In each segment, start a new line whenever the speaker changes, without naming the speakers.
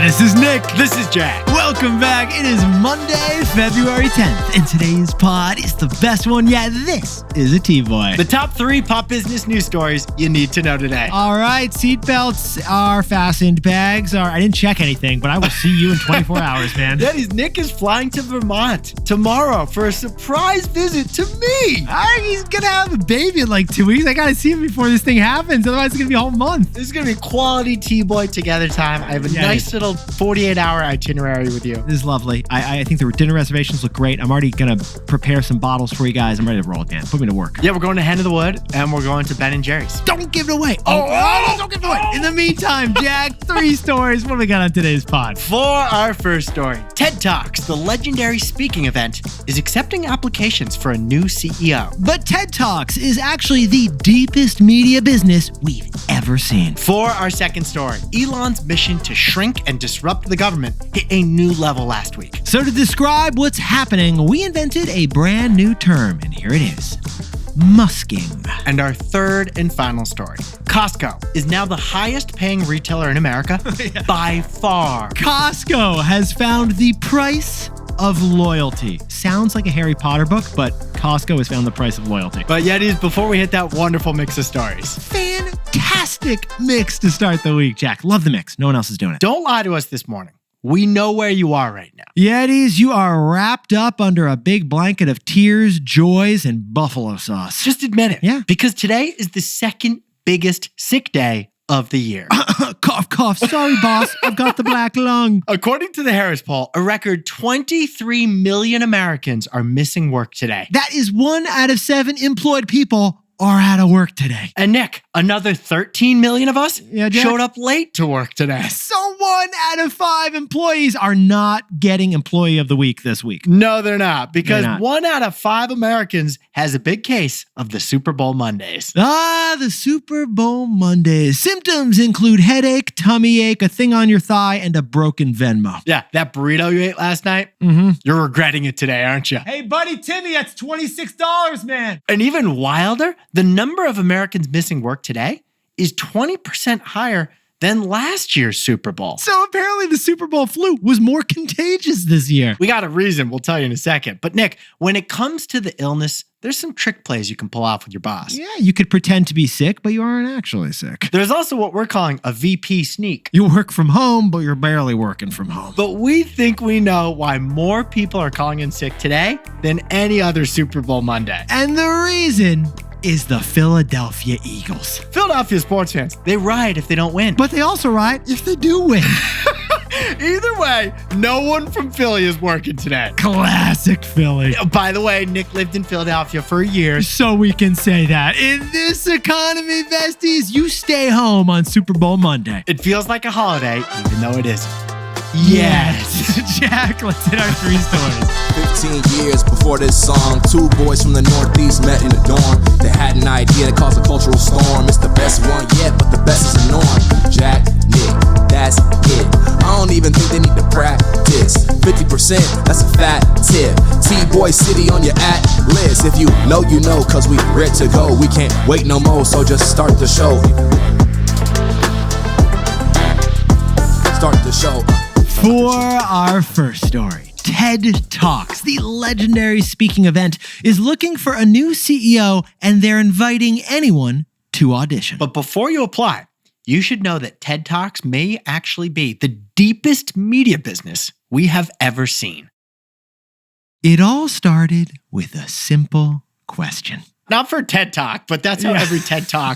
This is Nick.
This is Jack.
Welcome back. It is Monday, February 10th, and today's pod is the best one yet. This is a T-Boy.
The top 3 pop business news stories you need to know today.
All right, seatbelts are fastened. Bags are... I didn't check anything, but I will see you in 24 hours, man.
Nick is flying to Vermont tomorrow for a surprise visit to me.
He's going to have a baby in like 2 weeks. I got to see him before this thing happens. Otherwise, it's going to be a whole month.
This is going to be quality T-Boy together time. I have a nice little 48-hour itinerary with you.
This is lovely. I think the dinner reservations look great. I'm already going to prepare some bottles for you guys. I'm ready to roll again. Put me to work.
Yeah, we're going to Hen of the Wood, and we're going to Ben & Jerry's.
Don't give it away. Don't give it away. In the meantime, Jack, 3 stories. What do we got on today's pod?
For our first story, TED Talks, the legendary speaking event, is accepting applications for a new CEO.
But TED Talks is actually the deepest media business we've ever seen.
For our second story, Elon's mission to shrink and disrupt the government hit a new level last week.
So to describe what's happening, we invented a brand new term, and here it is. Musking.
And our third and final story. Costco is now the highest paying retailer in America by far.
Costco has found the price of loyalty. Sounds like a Harry Potter book, but Costco has found the price of loyalty.
But Yetis, before we hit that wonderful mix of stories.
Fantastic mix to start the week, Jack. Love the mix. No one else is doing it.
Don't lie to us this morning. We know where you are right now.
Yetis, you are wrapped up under a big blanket of tears, joys, and buffalo sauce.
Just admit it.
Yeah.
Because today is the second biggest sick day of the year.
Cough, cough. Sorry, boss. I've got the black lung.
According to the Harris poll, a record 23 million Americans are missing work today.
That is 1 out of 7 employed people are out of work today.
And Nick, another 13 million of us
Jack?
showed up late to work today.
So 1 out of 5 employees are not getting Employee of the Week this week.
No, they're not. Because
They're not.
1 out of 5 Americans has a big case of the Super Bowl Mondays.
The Super Bowl Mondays. Symptoms include headache, tummy ache, a thing on your thigh, and a broken Venmo.
Yeah, that burrito you ate last night, you're regretting it today, aren't you?
Hey, buddy Timmy, that's $26, man.
And even wilder, the number of Americans missing work today is 20% higher than last year's Super Bowl.
So apparently the Super Bowl flu was more contagious this year.
We got a reason, we'll tell you in a second. But Nick, when it comes to the illness, there's some trick plays you can pull off with your boss.
Yeah, you could pretend to be sick, but you aren't actually sick.
There's also what we're calling a VP sneak.
You work from home, but you're barely working from home.
But we think we know why more people are calling in sick today than any other Super Bowl Monday.
And the reason is the Philadelphia Eagles.
Philadelphia sports fans, they riot if they don't win.
But they also riot if they do win.
Either way, no one from Philly is working today.
Classic Philly.
By the way, Nick lived in Philadelphia for years.
So we can say that. In this economy, besties, you stay home on Super Bowl Monday.
It feels like a holiday, even though it isn't.
Yes. Jack, let's hit our 3 stories.
15 years before this song, 2 boys from the Northeast met in the dorm. They had an idea that caused a cultural storm. It's the best one yet, but the best is the norm. Jack, Nick, that's it. I don't even think they need to practice. 50%, that's a fat tip. T-Boy City on your list. If you know, you know, cause we ready to go. We can't wait no more, so just start the show. Start the show.
For our first story, TED Talks, the legendary speaking event, is looking for a new CEO, and they're inviting anyone to audition.
But before you apply, you should know that TED Talks may actually be the deepest media business we have ever seen.
It all started with a simple question.
Not for TED Talk, but that's how every TED Talk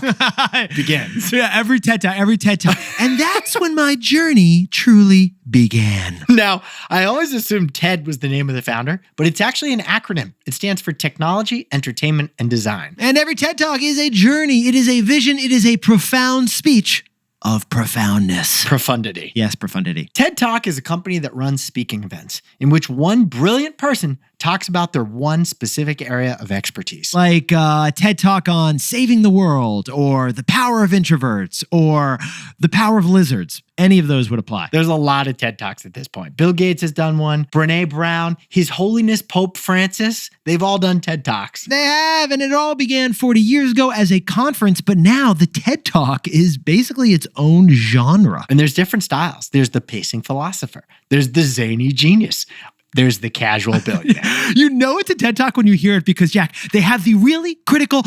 begins.
Yeah, every TED Talk. And that's when my journey truly began.
Now, I always assumed TED was the name of the founder, but it's actually an acronym. It stands for Technology, Entertainment, and Design.
And every TED Talk is a journey. It is a vision. It is a profound speech of profoundness.
Profundity.
Yes, profundity.
TED Talk is a company that runs speaking events in which one brilliant person talks about their one specific area of expertise.
Like TED Talk on saving the world, or the power of introverts, or the power of lizards. Any of those would apply.
There's a lot of TED Talks at this point. Bill Gates has done one. Brene Brown, His Holiness Pope Francis, they've all done TED Talks.
They have, and it all began 40 years ago as a conference, but now the TED Talk is basically its own genre.
And there's different styles. There's the pacing philosopher. There's the zany genius. There's the casual billionaire.
You know it's a TED Talk when you hear it because, Jack, they have the really critical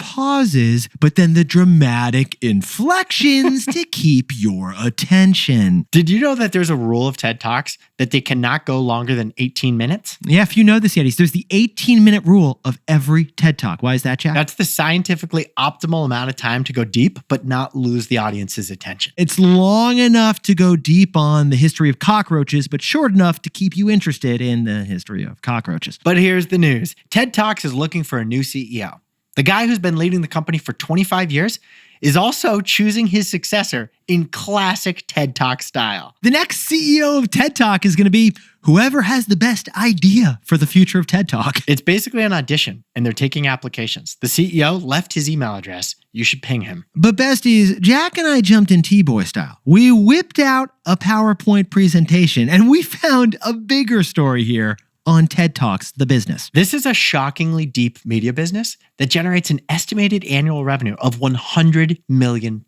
pauses, but then the dramatic inflections to keep your attention.
Did you know that there's a rule of TED Talks that they cannot go longer than 18 minutes?
Yeah, if you know this, Yetis, there's the 18-minute rule of every TED Talk. Why is that, Jack?
That's the scientifically optimal amount of time to go deep, but not lose the audience's attention.
It's long enough to go deep on the history of cockroaches, but short enough to keep you interested in the history of cockroaches.
But here's the news. TED Talks is looking for a new CEO. The guy who's been leading the company for 25 years is also choosing his successor in classic TED Talk style.
The next CEO of TED Talk is going to be whoever has the best idea for the future of TED Talk.
It's basically an audition, and they're taking applications. The CEO left his email address. You should ping him.
But besties, Jack and I jumped in T-Boy style. We whipped out a PowerPoint presentation, and we found a bigger story here on TED Talks, the business.
This is a shockingly deep media business that generates an estimated annual revenue of $100 million.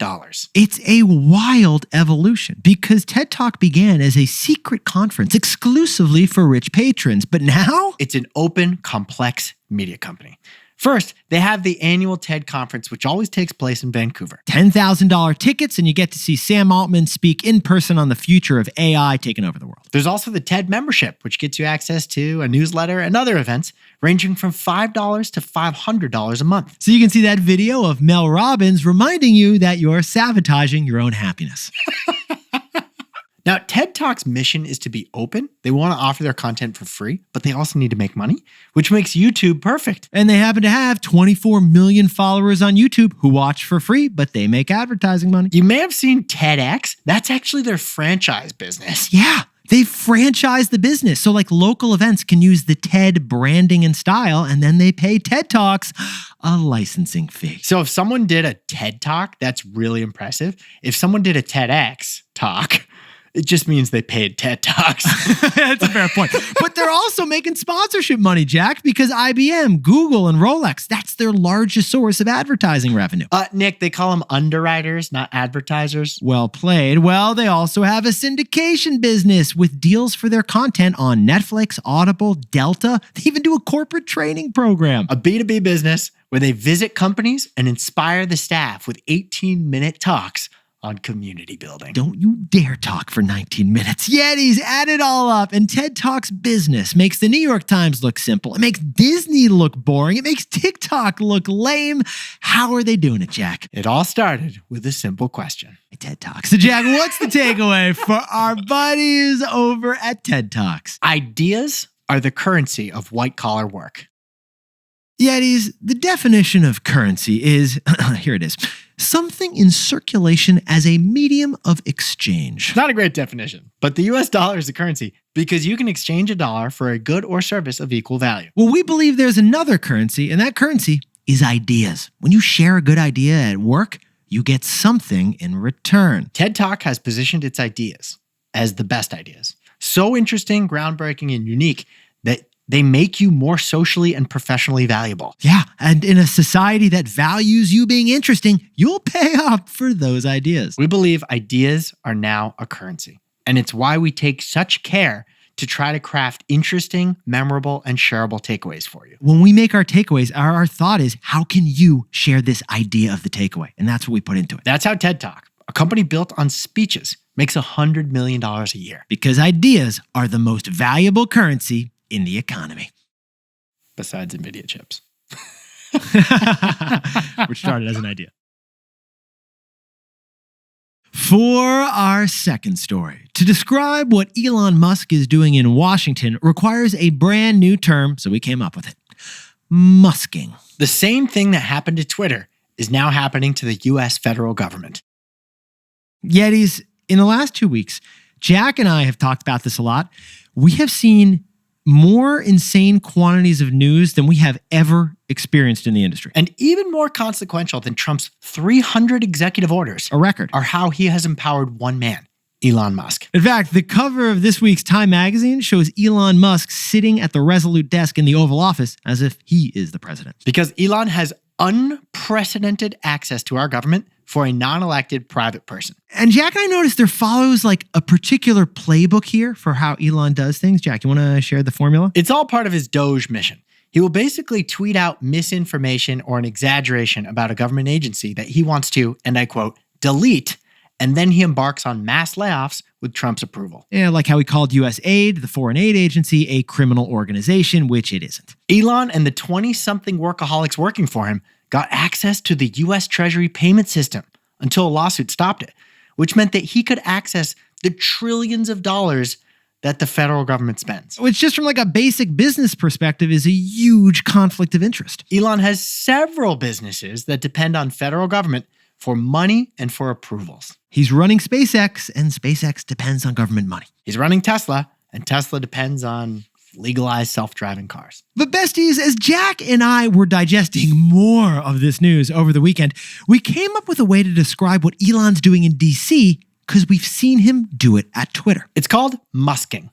It's a wild evolution because TED Talk began as a secret conference exclusively for rich patrons, but now
It's an open, complex media company. First, they have the annual TED conference, which always takes place in Vancouver.
$10,000 tickets, and you get to see Sam Altman speak in person on the future of AI taking over the world.
There's also the TED membership, which gets you access to a newsletter and other events ranging from $5 to $500 a month.
So you can see that video of Mel Robbins reminding you that you're sabotaging your own happiness.
Now, TED Talk's mission is to be open. They want to offer their content for free, but they also need to make money, which makes YouTube perfect.
And they happen to have 24 million followers on YouTube who watch for free, but they make advertising money.
You may have seen TEDx. That's actually their franchise business.
Yeah, they've franchised the business. So like local events can use the TED branding and style, and then they pay TED Talks a licensing fee.
So if someone did a TED Talk, that's really impressive. If someone did a TEDx talk, it just means they paid TED Talks.
That's a fair point. But they're also making sponsorship money, Jack, because IBM, Google, and Rolex, that's their largest source of advertising revenue.
Nick, they call them underwriters, not advertisers.
Well played. Well, they also have a syndication business with deals for their content on Netflix, Audible, Delta. They even do a corporate training program.
A B2B business where they visit companies and inspire the staff with 18-minute talks on community building.
Don't you dare talk for 19 minutes. Yetis, add it all up. And TED Talk's business makes the New York Times look simple. It makes Disney look boring. It makes TikTok look lame. How are they doing it, Jack?
It all started with a simple question.
TED Talks. So, Jack, what's the takeaway for our buddies over at TED Talks?
Ideas are the currency of white-collar work.
Yetis, the definition of currency is, here it is, something in circulation as a medium of exchange.
Not a great definition, but the US dollar is a currency because you can exchange a dollar for a good or service of equal value.
Well, we believe there's another currency, and that currency is ideas. When you share a good idea at work, you get something in return.
TED Talk has positioned its ideas as the best ideas. So interesting, groundbreaking, and unique that they make you more socially and professionally valuable.
Yeah, and in a society that values you being interesting, you'll pay up for those ideas.
We believe ideas are now a currency, and it's why we take such care to try to craft interesting, memorable, and shareable takeaways for you.
When we make our takeaways, our thought is, how can you share this idea of the takeaway? And that's what we put into it.
That's how TED Talk, a company built on speeches, makes $100 million a year.
Because ideas are the most valuable currency in the economy.
Besides NVIDIA chips.
Which started as an idea. For our second story, to describe what Elon Musk is doing in Washington requires a brand new term, so we came up with it. Musking.
The same thing that happened to Twitter is now happening to the US federal government.
Yetis, in the last 2 weeks, Jack and I have talked about this a lot. We have seen more insane quantities of news than we have ever experienced in the industry.
And even more consequential than Trump's 300 executive orders,
A record.
are how he has empowered one man, Elon Musk.
In fact, the cover of this week's Time magazine shows Elon Musk sitting at the Resolute desk in the Oval Office as if he is the president.
Because Elon has unprecedented access to our government for a non-elected private person.
And Jack, I noticed there follows like a particular playbook here for how Elon does things. Jack, you want to share the formula?
It's all part of his Doge mission. He will basically tweet out misinformation or an exaggeration about a government agency that he wants to, and I quote, delete, and then he embarks on mass layoffs with Trump's approval.
Yeah, like how he called USAID, the foreign aid agency, a criminal organization, which it isn't.
Elon and the 20-something workaholics working for him got access to the U.S. Treasury payment system until a lawsuit stopped it, which meant that he could access the trillions of dollars that the federal government spends.
Which just from like a basic business perspective is a huge conflict of interest.
Elon has several businesses that depend on federal government for money and for approvals.
He's running SpaceX, and SpaceX depends on government money.
He's running Tesla, and Tesla depends on legalized self-driving cars.
But besties, as Jack and I were digesting more of this news over the weekend, we came up with a way to describe what Elon's doing in DC because we've seen him do it at Twitter.
It's called musking.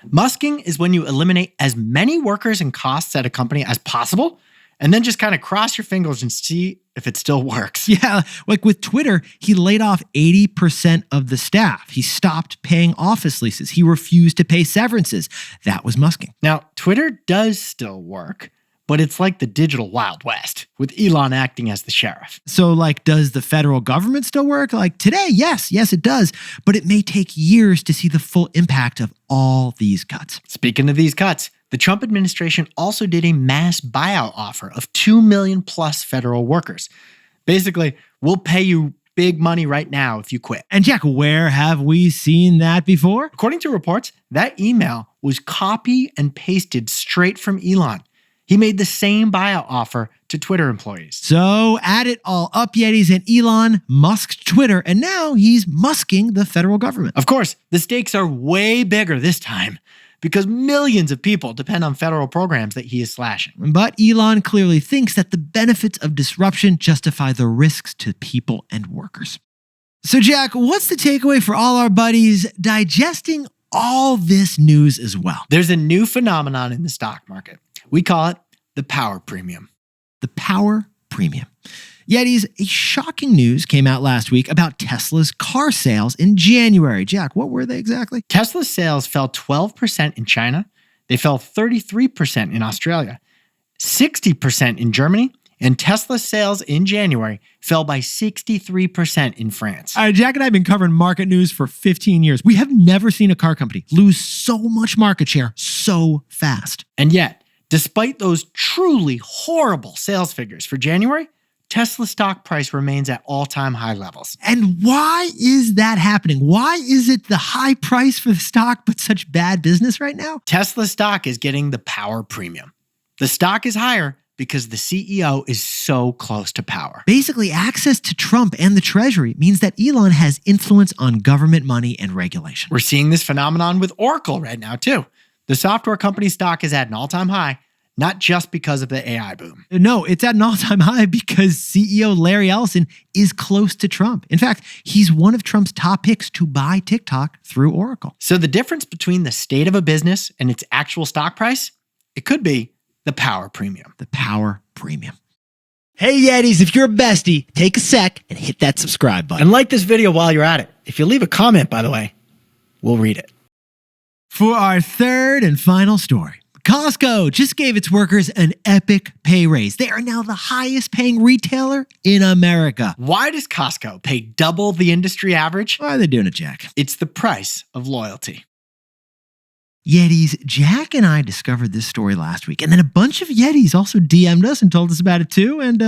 Musking is when you eliminate as many workers and costs at a company as possible, and then just kind of cross your fingers and see if it still works.
Yeah, like with Twitter, he laid off 80% of the staff. He stopped paying office leases. He refused to pay severances. That was musking.
Now, Twitter does still work, but it's like the digital Wild West, with Elon acting as the sheriff.
So, like, does the federal government still work? Like today, yes, it does. But it may take years to see the full impact of all these cuts.
Speaking of these cuts, the Trump administration also did a mass buyout offer of 2 million plus federal workers. Basically, we'll pay you big money right now if you quit.
And Jack, where have we seen that before?
According to reports, that email was copy and pasted straight from Elon. He made the same buyout offer to Twitter employees.
So add it all up, Yetis, and Elon musked Twitter, and now he's musking the federal government.
Of course, the stakes are way bigger this time because millions of people depend on federal programs that he is slashing.
But Elon clearly thinks that the benefits of disruption justify the risks to people and workers. So Jack, what's the takeaway for all our buddies digesting all this news as well?
There's a new phenomenon in the stock market. We call it the power premium.
The power premium. Yetis, a shocking news came out last week about Tesla's car sales in January. Jack, what were they exactly?
Tesla's sales fell 12% in China. They fell 33% in Australia, 60% in Germany, and Tesla sales in January fell by 63% in France.
All right, Jack and I have been covering market news for 15 years. We have never seen a car company lose so much market share so fast.
And yet, despite those truly horrible sales figures for January, Tesla's stock price remains at all-time high levels.
And why is that happening? Why is it the high price for the stock but such bad business right now?
Tesla stock is getting the power premium. The stock is higher because the CEO is so close to power.
Basically, access to Trump and the Treasury means that Elon has influence on government money and regulation.
We're seeing this phenomenon with Oracle right now, too. The software company stock is at an all-time high, not just because of the AI boom.
No, it's at an all-time high because CEO Larry Ellison is close to Trump. In fact, he's one of Trump's top picks to buy TikTok through Oracle.
So the difference between the state of a business and its actual stock price, it could be the power premium.
The power premium. Hey Yetis, if you're a bestie, take a sec and hit that subscribe button.
And like this video while you're at it. If you leave a comment, by the way, we'll read it.
For our third and final story, Costco just gave its workers an epic pay raise. They are now the highest paying retailer in America.
Why does Costco pay double the industry average?
Why are they doing it, Jack?
It's the price of loyalty.
Yetis, Jack and I discovered this story last week, and then a bunch of Yetis also DM'd us and told us about it too, and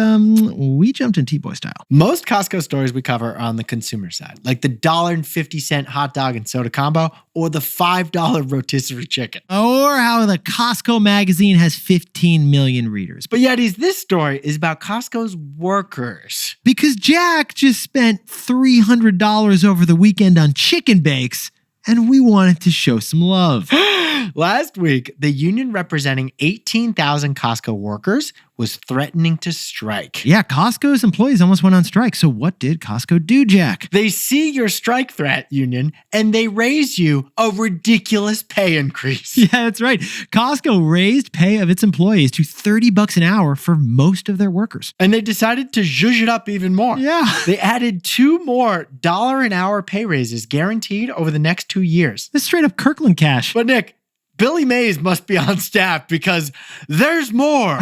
we jumped in T-Boy style.
Most Costco stories we cover are on the consumer side, like the $1.50 hot dog and soda combo or the $5 rotisserie chicken.
Or how the Costco magazine has 15 million readers.
But Yetis, this story is about Costco's workers.
Because Jack just spent $300 over the weekend on chicken bakes, and we wanted to show some love.
Last week, the union representing 18,000 Costco workers was threatening to strike.
Yeah, Costco's employees almost went on strike. So what did Costco do, Jack?
They see your strike threat, union, and they raise you a ridiculous pay increase.
Yeah, that's right. Costco raised pay of its employees to $30 an hour for most of their workers.
And they decided to zhuzh it up even more.
Yeah.
They added 2 more $1 an hour pay raises guaranteed over the next 2 years.
This is straight up Kirkland cash.
But Nick, Billy Mays must be on staff because there's more.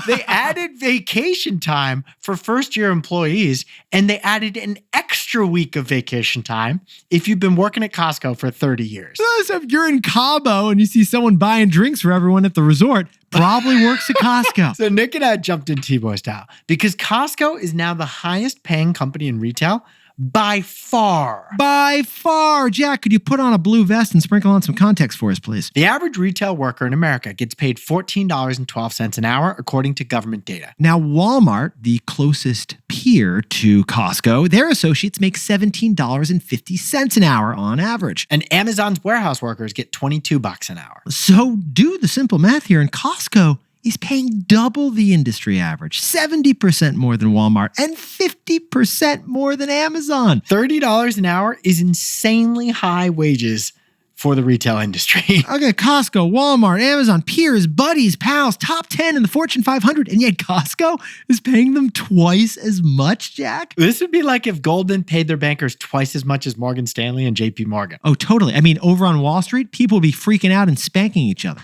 They added vacation time for first-year employees, and they added an extra week of vacation time if you've been working at Costco for 30 years.
So if you're in Cabo and you see someone buying drinks for everyone at the resort, probably works at Costco.
So Nick and I jumped in T-Boy style because Costco is now the highest paying company in retail by far.
By far. Jack, could you put on a blue vest and sprinkle on some context for us, please?
The average retail worker in America gets paid $14.12 an hour, according to government data.
Now, Walmart, the closest peer to Costco, their associates make $17.50 an hour on average.
And Amazon's warehouse workers get $22 an hour.
So do the simple math here, and Costco is paying double the industry average, 70% more than Walmart and 50% more than Amazon.
$30 an hour is insanely high wages for the retail industry.
Okay, Costco, Walmart, Amazon, peers, buddies, pals, top 10 in the Fortune 500, and yet Costco is paying them twice as much, Jack?
This would be like if Goldman paid their bankers twice as much as Morgan Stanley and JP Morgan.
Oh, totally. I mean, over on Wall Street, people would be freaking out and spanking each other.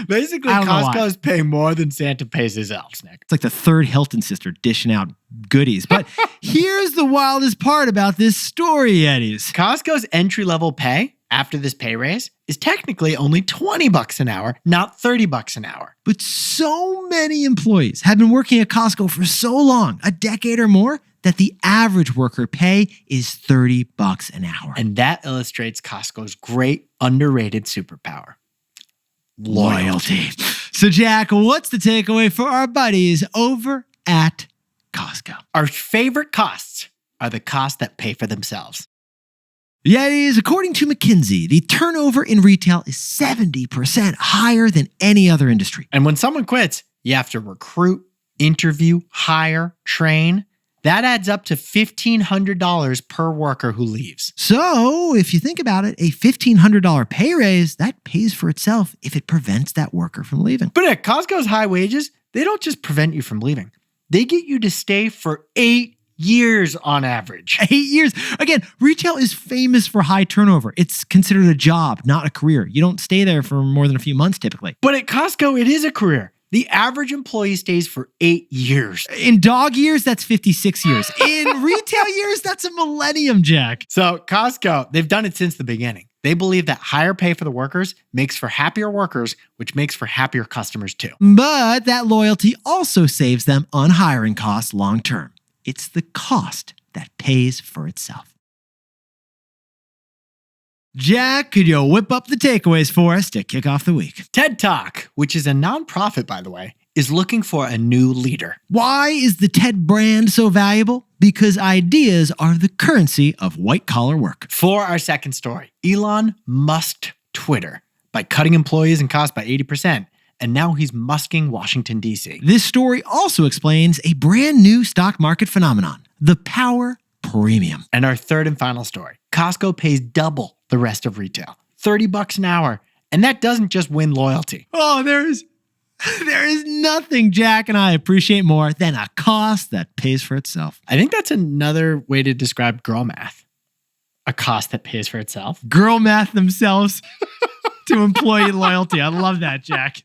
Basically,
I don't know why.
Costco's paying more than Santa pays his elves, Nick.
It's like the third Hilton sister dishing out goodies. But here's the wildest part about this story, Eddies.
Costco's entry-level pay after this pay raise is technically only $20 an hour, not $30 an hour.
But so many employees have been working at Costco for so long, a decade or more, that the average worker pay is $30 an hour.
And that illustrates Costco's great underrated superpower.
Loyalty. So, Jack, what's the takeaway for our buddies over at Costco?
Our favorite costs are the costs that pay for themselves.
Yetis, according to McKinsey, the turnover in retail is 70% higher than any other industry.
And when someone quits, you have to recruit, interview, hire, train. That adds up to $1,500 per worker who leaves.
So, if you think about it, a $1,500 pay raise, that pays for itself if it prevents that worker from leaving.
But at Costco's high wages, they don't just prevent you from leaving. They get you to stay for 8 years on average.
8 years. Again, retail is famous for high turnover. It's considered a job, not a career. You don't stay there for more than a few months typically.
But at Costco, it is a career. The average employee stays for 8 years.
In dog years, that's 56 years. In retail years, that's a millennium, Jack.
So Costco, they've done it since the beginning. They believe that higher pay for the workers makes for happier workers, which makes for happier customers too.
But that loyalty also saves them on hiring costs long term. It's the cost that pays for itself. Jack, could you whip up the takeaways for us to kick off the week?
TED Talk, which is a nonprofit, by the way, is looking for a new leader.
Why is the TED brand so valuable? Because ideas are the currency of white-collar work.
For our second story, Elon musked Twitter by cutting employees and costs by 80%, and now he's musking Washington, D.C.
This story also explains a brand new stock market phenomenon, the power premium.
And our third and final story, Costco pays double the rest of retail, $30 an hour, and that doesn't just win loyalty.
Oh, there is nothing Jack and I appreciate more than a cost that pays for itself.
I think that's another way to describe girl math. A cost that pays for itself.
Girl math themselves to employee loyalty. I love that, Jack.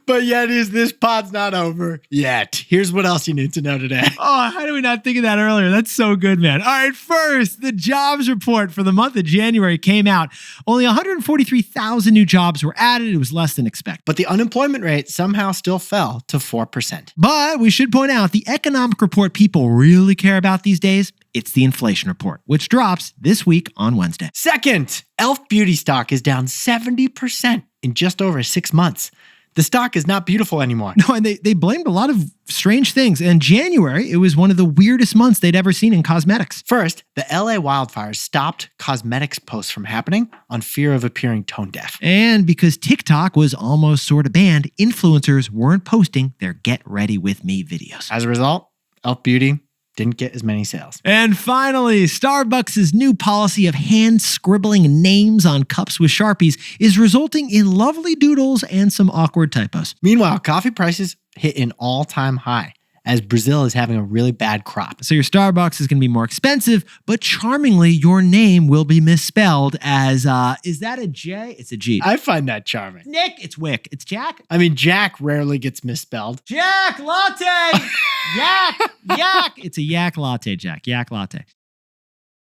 But yet this pod's not over yet. Here's what else you need to know today.
Oh, how did we not think of that earlier? That's so good, man. All right, first, the jobs report for the month of January came out. Only 143,000 new jobs were added. It was less than expected.
But the unemployment rate somehow still fell to 4%.
But we should point out the economic report people really care about these days, it's the inflation report, which drops this week on Wednesday.
Second, e.l.f. beauty stock is down 70% in just over 6 months. The stock is not beautiful anymore.
No, and they blamed a lot of strange things. In January, it was one of the weirdest months they'd ever seen in cosmetics.
First, the LA wildfires stopped cosmetics posts from happening on fear of appearing tone deaf.
And because TikTok was almost sort of banned, influencers weren't posting their Get Ready With Me videos.
As a result, Elf Beauty didn't get as many sales.
And finally, Starbucks' new policy of hand scribbling names on cups with Sharpies is resulting in lovely doodles and some awkward typos.
Meanwhile, coffee prices hit an all-time high as Brazil is having a really bad crop.
So your Starbucks is going to be more expensive, but charmingly, your name will be misspelled as, is that a J? It's a G.
I find that charming.
Nick, it's Wick. It's Jack.
I mean, Jack rarely gets misspelled.
Jack latte. Yak. Yak. It's a yak latte, Jack. Yak latte.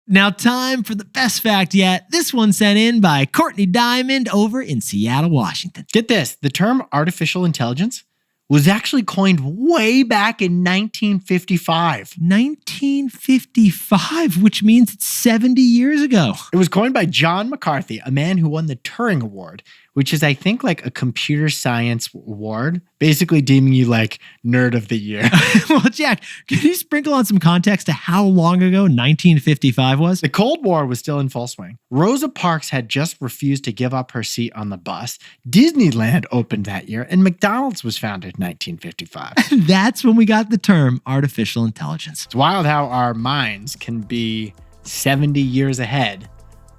Now, time for the best fact yet. This one sent in by Courtney Diamond over in Seattle, Washington.
Get this. The term artificial intelligence was actually coined way back in 1955.
1955, which means it's 70 years ago.
It was coined by John McCarthy, a man who won the Turing Award, which is, I think, like a computer science award, basically deeming you like nerd of the year.
Well, Jack, can you sprinkle on some context to how long ago 1955 was?
The Cold War was still in full swing. Rosa Parks had just refused to give up her seat on the bus. Disneyland opened that year, and McDonald's was founded in 1955.
That's when we got the term artificial intelligence.
It's wild how our minds can be 70 years ahead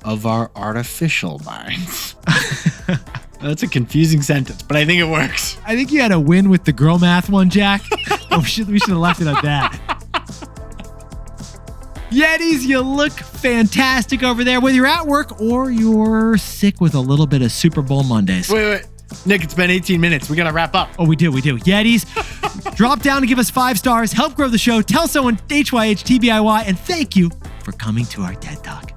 of our artificial minds. That's a confusing sentence, but I think it works.
I think you had a win with the girl math one, Jack. we should have left it at that. Yetis, you look fantastic over there, whether you're at work or you're sick with a little bit of Super Bowl Mondays.
Wait. Nick, it's been 18 minutes. We got to wrap up.
Oh, we do. Yetis, drop down and give us 5 stars. Help grow the show. Tell someone HYHTBIY. And thank you for coming to our TED Talk.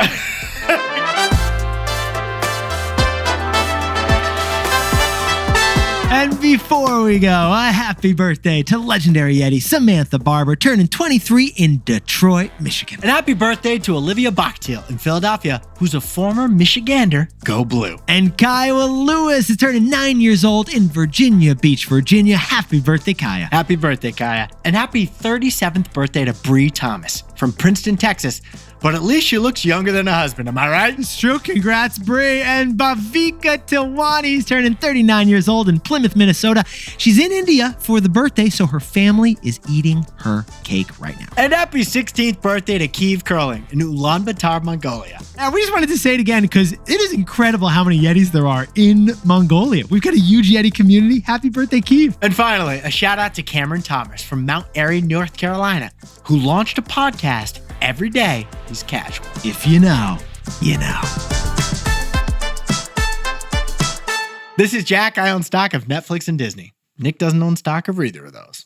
And before we go, a happy birthday to legendary Yeti Samantha Barber, turning 23 in Detroit, Michigan.
And happy birthday to Olivia Bachtiel in Philadelphia, who's a former Michigander. Go Blue.
And Kiowa Lewis is turning 9 years old in Virginia Beach, Virginia. Happy birthday, Kaya.
Happy birthday, Kaya. And happy 37th birthday to Bree Thomas from Princeton, Texas. But at least she looks younger than her husband, am I right?
It's true. Congrats, Bree. And Bhavika Tilwani's turning 39 years old in Plymouth, Minnesota. She's in India for the birthday, so her family is eating her cake right now.
And happy 16th birthday to Kiev Curling in Ulaanbaatar, Mongolia.
Now, we just wanted to say it again because it is incredible how many Yetis there are in Mongolia. We've got a huge Yeti community. Happy birthday, Kiev.
And finally, a shout out to Cameron Thomas from Mount Airy, North Carolina, who launched a podcast every day. He's casual.
If you know, you know.
This is Jack. I own stock of Netflix and Disney. Nick doesn't own stock of either of those.